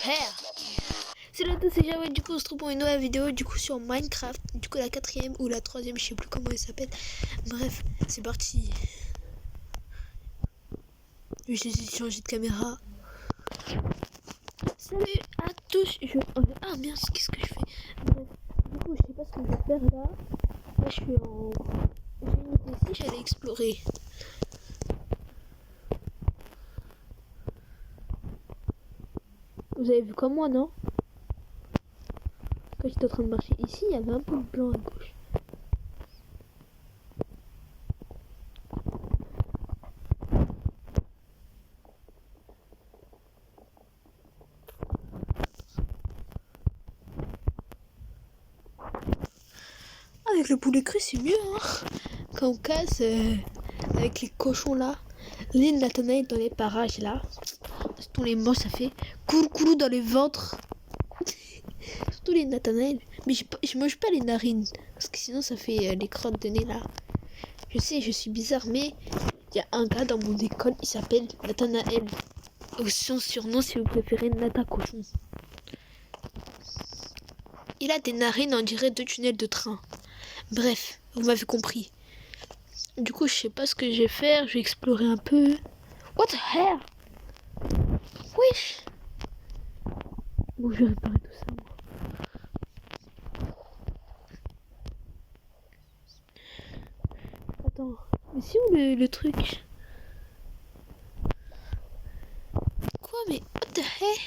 hair. C'est là, c'est Java. Du coup, on se retrouve pour une nouvelle vidéo. Du coup, sur Minecraft. Du coup, la 4e ou la 3e, je sais plus comment elle s'appelle. Bref, c'est parti. Je vais changer de caméra. Salut à tous. Ah merde, qu'est-ce que je fais? Bref, du coup, je sais pas ce que je vais faire là. Là, je suis en. J'ai une idée ici, j'allais explorer. Vous avez vu comme moi, non? Quand j'étais en train de marcher ici, il y avait un peu de blanc à gauche. Avec le poulet cru, c'est mieux, hein. Quand on casse avec les cochons là, les Nathanaël dans les parages là, surtout les mots, ça fait coulou dans les ventres. Surtout les Nathanaël. Mais je mange pas les narines, parce que sinon ça fait les crottes de nez là. Je sais, je suis bizarre, mais il y a un gars dans mon école, il s'appelle Nathanaël. Ou son surnom, si vous préférez, Nata Cochon. Il a des narines, on dirait 2 tunnels de train. Bref, vous m'avez compris. Du coup, je sais pas ce que je vais faire. Je vais explorer un peu. What the hell? Wesh. Bon, je vais réparer tout ça, moi. Attends, mais c'est où le truc? Quoi, mais what the hell?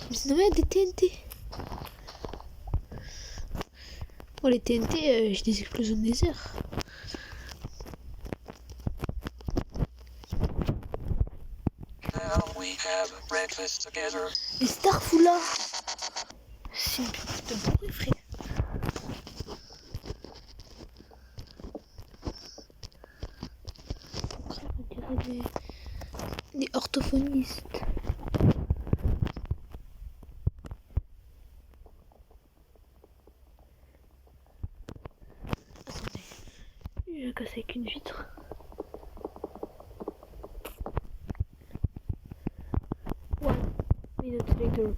Mais c'est normal des TNT. Bon, les TNT, je les explose au désert. Les Starfou là, c'est une petite de bruit, frère. On dirait des orthophonistes. Attendez, je vais casser avec une vitre. One minute later.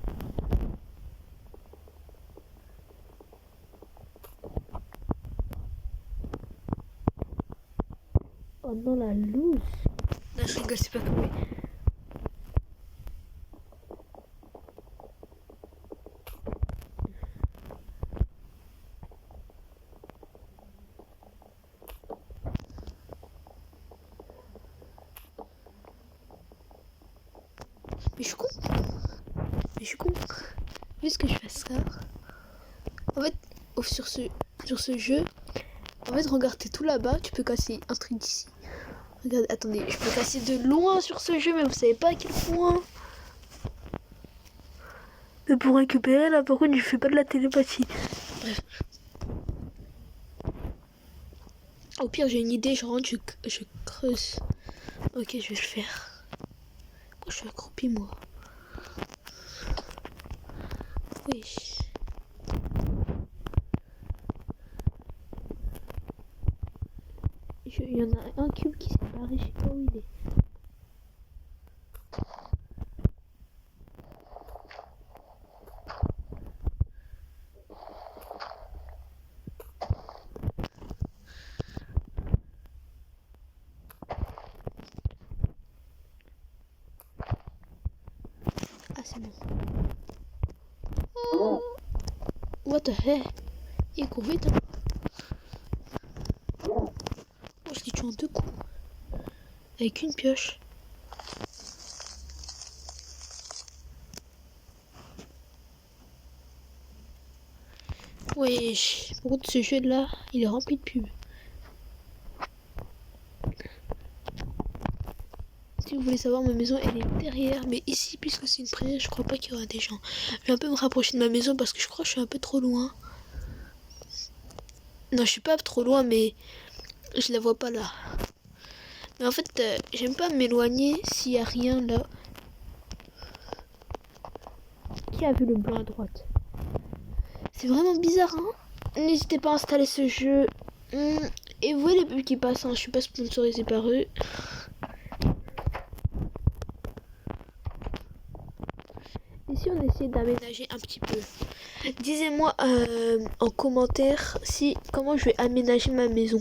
Oh non, la loose. Non, je rigole, c'est pas comme. Mais je suis con. Mais je suis con. Vu ce que je fais ça. En fait, sur ce jeu, en fait, regardez tout là-bas, tu peux casser un truc d'ici. Regardez, attendez, je peux casser de loin sur ce jeu, mais vous savez pas à quel point. Mais pour récupérer là, par contre, je fais pas de la télépathie. Bref. Au pire, j'ai une idée, je rentre, je creuse. Ok, je vais le faire. Pourquoi je suis accroupi, moi? Oui. Il y en a un cube qui s'est barré, je sais pas où il est. Ah, c'est bon. Oh. What the hell? Il est court vite, hein. Oh, je l'ai tué en 2 coups. Avec une pioche. Wesh. Par contre, ce jeu là, il est rempli de pubs. Si vous voulez savoir, ma maison elle est derrière, mais ici, puisque c'est une prairie, je crois pas qu'il y aura des gens. Je vais un peu me rapprocher de ma maison parce que je crois que je suis un peu trop loin. Non, je suis pas trop loin, mais je la vois pas là. Mais en fait, j'aime pas m'éloigner s'il y a rien là. Qui a vu le blanc à droite? C'est vraiment bizarre, hein? N'hésitez pas à installer ce jeu. Et vous voyez les pubs qui passent, hein? Je suis pas sponsorisé par eux. Et si si on essaie d'aménager un petit peu. Dites-moi en commentaire comment je vais aménager ma maison.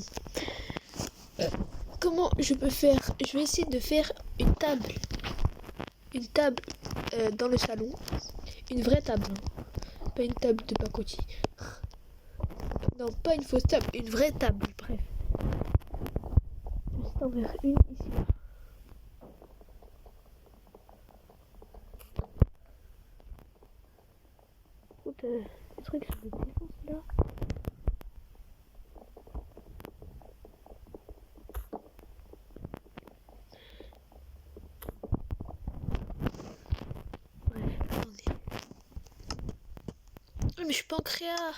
Comment je peux faire? Je vais essayer de faire une table dans le salon, une vraie table, hein. Pas une table de pacotille. Non, pas une fausse table, une vraie table, bref. Juste en faire une ici là. Écoute, le truc sur le défense là. Bref, attendez. Mais je suis pas en créa.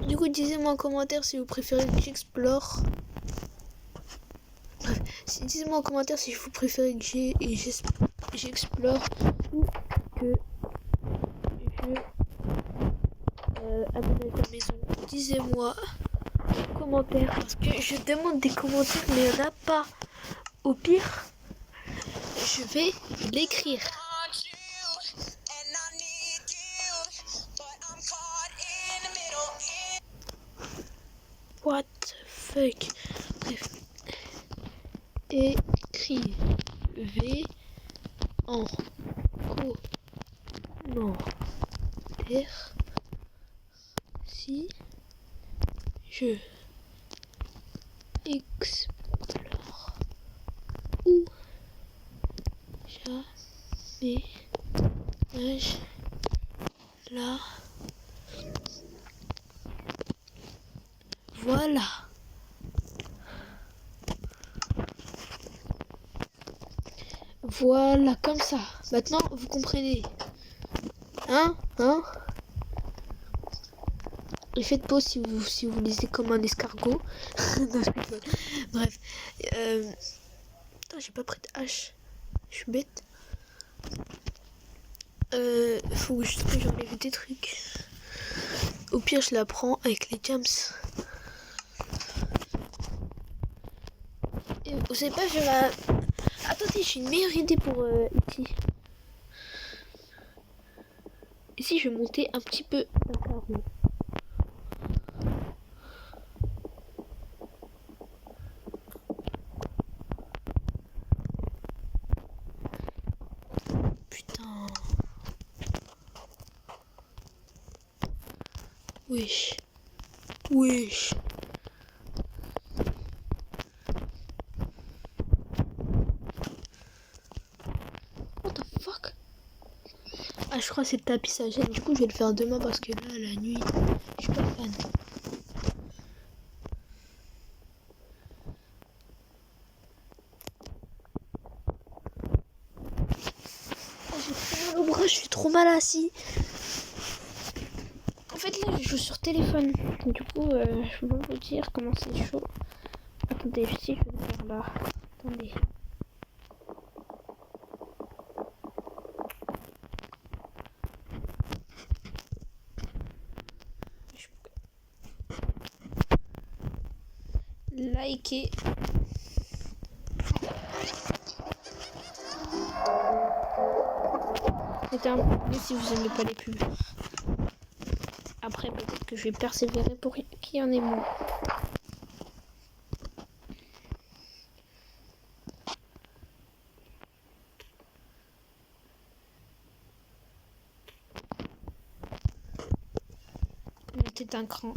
Du coup, dites-moi en commentaire si vous préférez que j'explore. Bref, dites-moi en commentaire si vous préférez que j'explore ou que je aménage la maison. Dites-moi en commentaire parce que je demande des commentaires mais il n'y en a pas. Au pire, je vais l'écrire. What the fuck? Bref. Écrivez en commentaire si je explore ou j'aménage la. Voilà. Voilà, comme ça. Maintenant, vous comprenez. Hein? Et faites pause si vous lisez comme un escargot. Non, je rigole. Bref. Putain, j'ai pas pris de hache. Je suis bête. Faut juste que j'enlève des trucs. Au pire, je la prends avec les jams. Et vous savez pas, je vais la... Attendez, j'ai une meilleure idée pour ici. Ici, je vais monter un petit peu un carreau. Putain. Wesh. What the fuck? Ah, je crois que c'est le tapis, ça gêne. Du coup, je vais le faire demain parce que là, la nuit, je suis pas fan. Oh, j'ai trop mal au bras, je suis trop mal assis. En fait, là, je joue sur téléphone. Du coup, je vais vous dire comment c'est chaud. Attendez, si je vais le faire là. Attendez. Likez. C'était un peu mieux si vous aimez pas les pubs. Après, peut-être que je vais persévérer pour qu'il y en ait moins. Mettez un cran.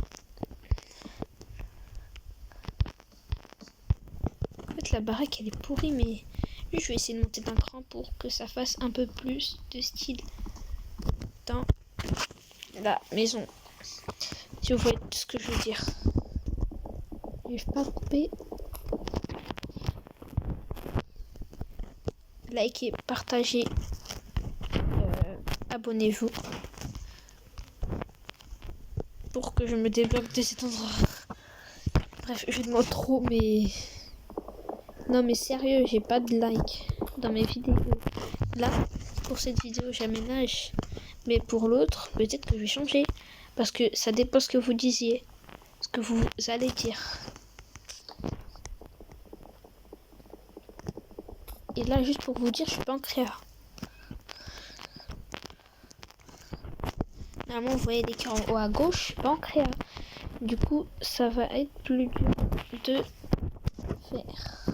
En fait, la baraque, elle est pourrie, mais lui, je vais essayer de monter d'un cran pour que ça fasse un peu plus de style dans la maison. Si vous voyez ce que je veux dire. J'arrive pas à couper. Likez, partagez, abonnez-vous pour que je me débloque de cet endroit. Bref, je demande trop, mais non, mais sérieux, j'ai pas de like dans mes vidéos. Là, pour cette vidéo, j'aménage, mais pour l'autre, peut-être que je vais changer parce que ça dépend ce que vous disiez, ce que vous allez dire. Et là, juste pour vous dire, je suis pas en créa. Normalement, vous voyez les cœurs en haut à gauche, pas en créa. Du coup, ça va être plus dur de faire.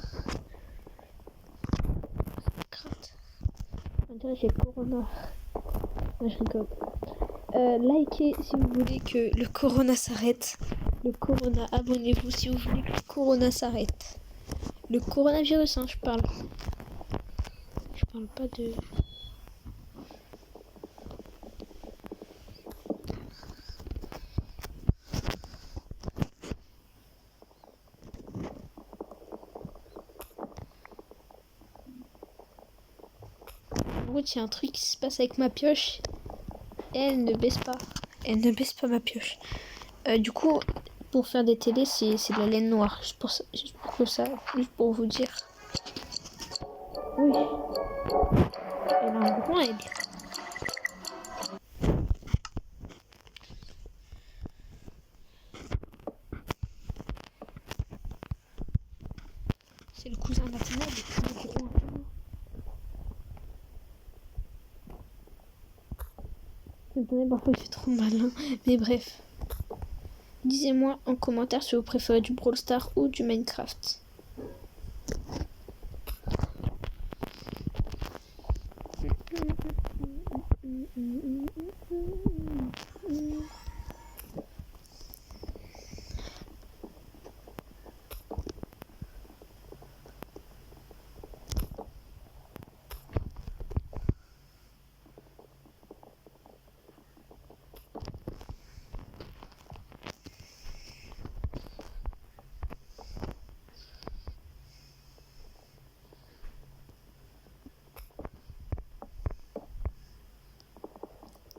On dirait que j'ai le corona. Non, je rigole. Likez si vous voulez que le corona s'arrête. Le corona, abonnez-vous si vous voulez que le corona s'arrête. Le coronavirus, hein, je parle. Je parle pas de... En gros, il y a un truc qui se passe avec ma pioche. Elle ne baisse pas. Elle ne baisse pas ma pioche. Du coup, pour faire des télés, c'est de la laine noire. Juste pour vous dire. Oui. Elle a un grand aigle. C'est le cousin Nathanaël, le gros. Nathanaël, parfois il fait trop mal, hein. Mais bref. Dites-moi en commentaire si vous préférez du Brawl Stars ou du Minecraft.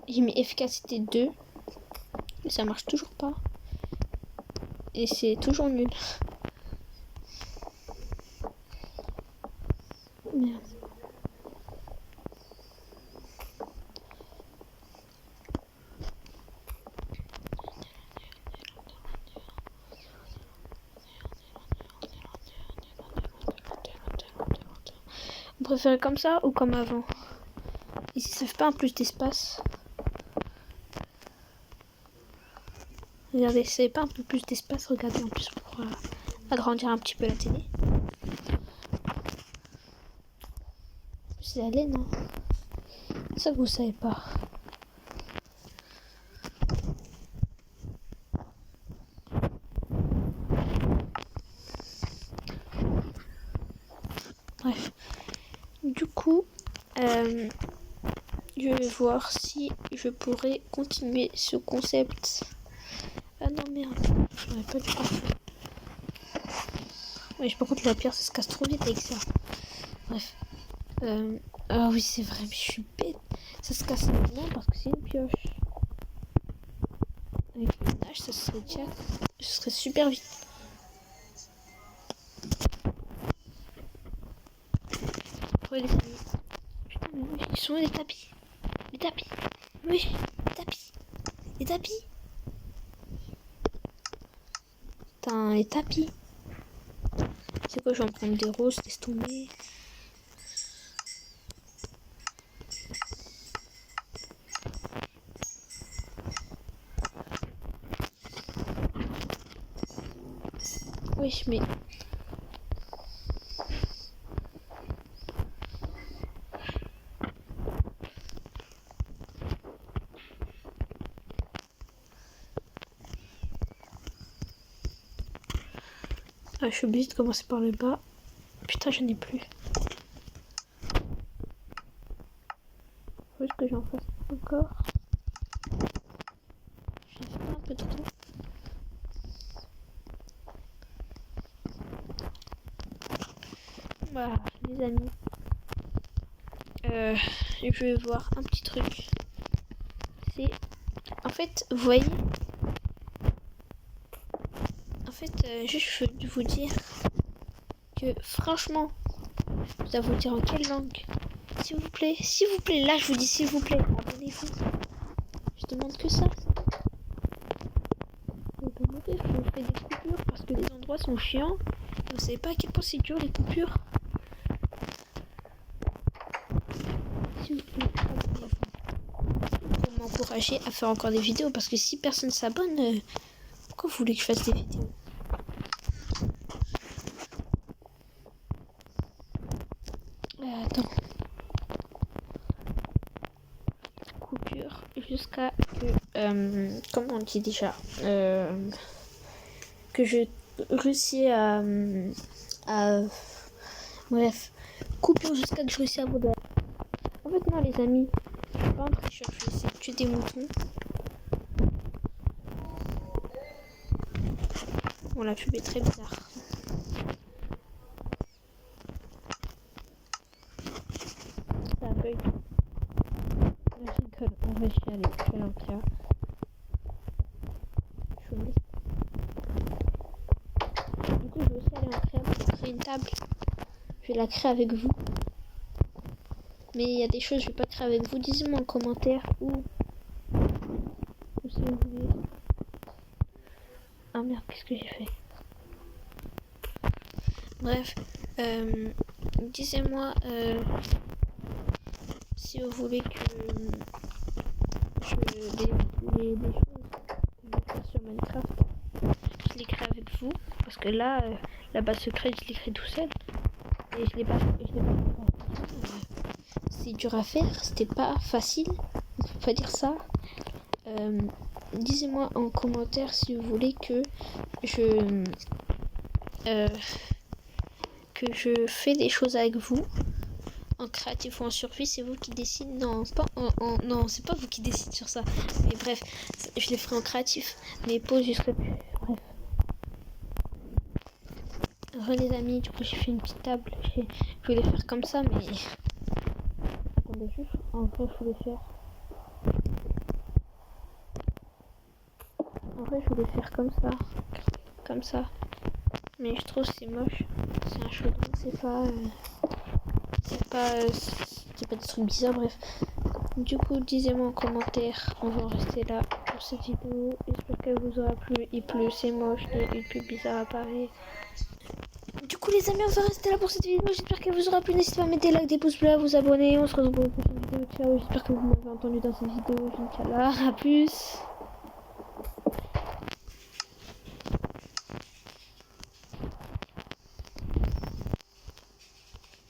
J'ai mis efficacité 2. Et ça marche toujours pas. Et c'est toujours nul. Merde. Vous préférez comme ça ou comme avant? Ici ça fait pas un plus d'espace. Regardez, ça fait pas un peu plus d'espace. Regardez en plus pour agrandir un petit peu la télé. C'est la laine, hein. C'est ça que vous savez pas. Bref. Du coup, je vais voir si je pourrais continuer ce concept. Ah non, merde. J'aurais pas dû faire ça. Oui, par contre, la pierre, ça se casse trop vite avec ça. Bref. Ah oui, c'est vrai, mais je suis bête. Ça se casse maintenant parce que c'est une pioche. Avec une hache, ça serait déjà... Ce serait super vite. Ouais, les amis. Putain, mais oui, ils sont où les tapis? Les tapis. Oui, les tapis. Les tapis. Putain, les tapis. C'est quoi, je vais en prendre des roses, laisse tomber. Oui, mais... Ah, je suis obligée de commencer par le bas. Putain, j'en ai plus. Faut juste que j'en fasse encore. J'en fais un peu trop. Voilà, les amis. Je vais voir un petit truc. C'est... En fait, vous voyez... En fait, juste je veux vous dire que franchement, je dois vous dire en quelle langue. S'il vous plaît, là je vous dis s'il vous plaît, abonnez-vous. Je demande que ça. Je vous fais des coupures parce que les endroits sont chiants. Vous savez pas à quel point c'est dur les coupures. S'il vous plaît, abonnez-vous. Pour m'encourager. m'encourager à faire encore des vidéos. Parce que si personne s'abonne, pourquoi vous voulez que je fasse des vidéos? Attends. Coupure jusqu'à que... comment on dit déjà que je réussis à bref, coupure jusqu'à que je réussis à vous donner. En fait, non, les amis, je suis pas un tricheur, je vais essayer de tuer des moutons. Bon, la pub est très bizarre. Ça bug. Je rigole, on va chialer, je vais l'encrire. Du coup, je vais aussi aller en créa pour créer une table. Je vais la créer avec vous. Mais il y a des choses que je vais pas créer avec vous. Dites-moi en commentaire ou si vous voulez. Ah merde, qu'est-ce que j'ai fait? Bref, dites-moi si vous voulez que je les choses que je vais faire sur Minecraft, je les crée avec vous. Parce que là, la base secrète, je l'ai créée tout seul. Et je l'ai pas c'est dur à faire, c'était pas facile, on peut pas dire ça. Dites-moi en commentaire si vous voulez que je fais des choses avec vous en créatif ou en survie, c'est vous qui décidez. Non, pas non, c'est pas vous qui décidez sur ça. Mais bref, je les ferai en créatif. Mais pause, je serai plus. Bref. Les amis, du coup j'ai fait une petite table. Je voulais faire comme ça, mais attendez juste. En vrai, je voulais faire comme ça. Mais je trouve que c'est moche. C'est un chaudron, c'est pas des trucs bizarres, bref. Du coup, dites-moi en commentaire. On va en rester là pour cette vidéo. J'espère qu'elle vous aura plu. Il pleut, c'est moche, une pub bizarre apparaît. Du coup, les amis, on va rester là pour cette vidéo. J'espère qu'elle vous aura plu. N'hésitez pas à mettre des likes, des pouces bleus, à vous abonner. On se retrouve pour une prochaine vidéo. Ciao. J'espère que vous m'avez entendu dans cette vidéo. Inch'Allah. À plus.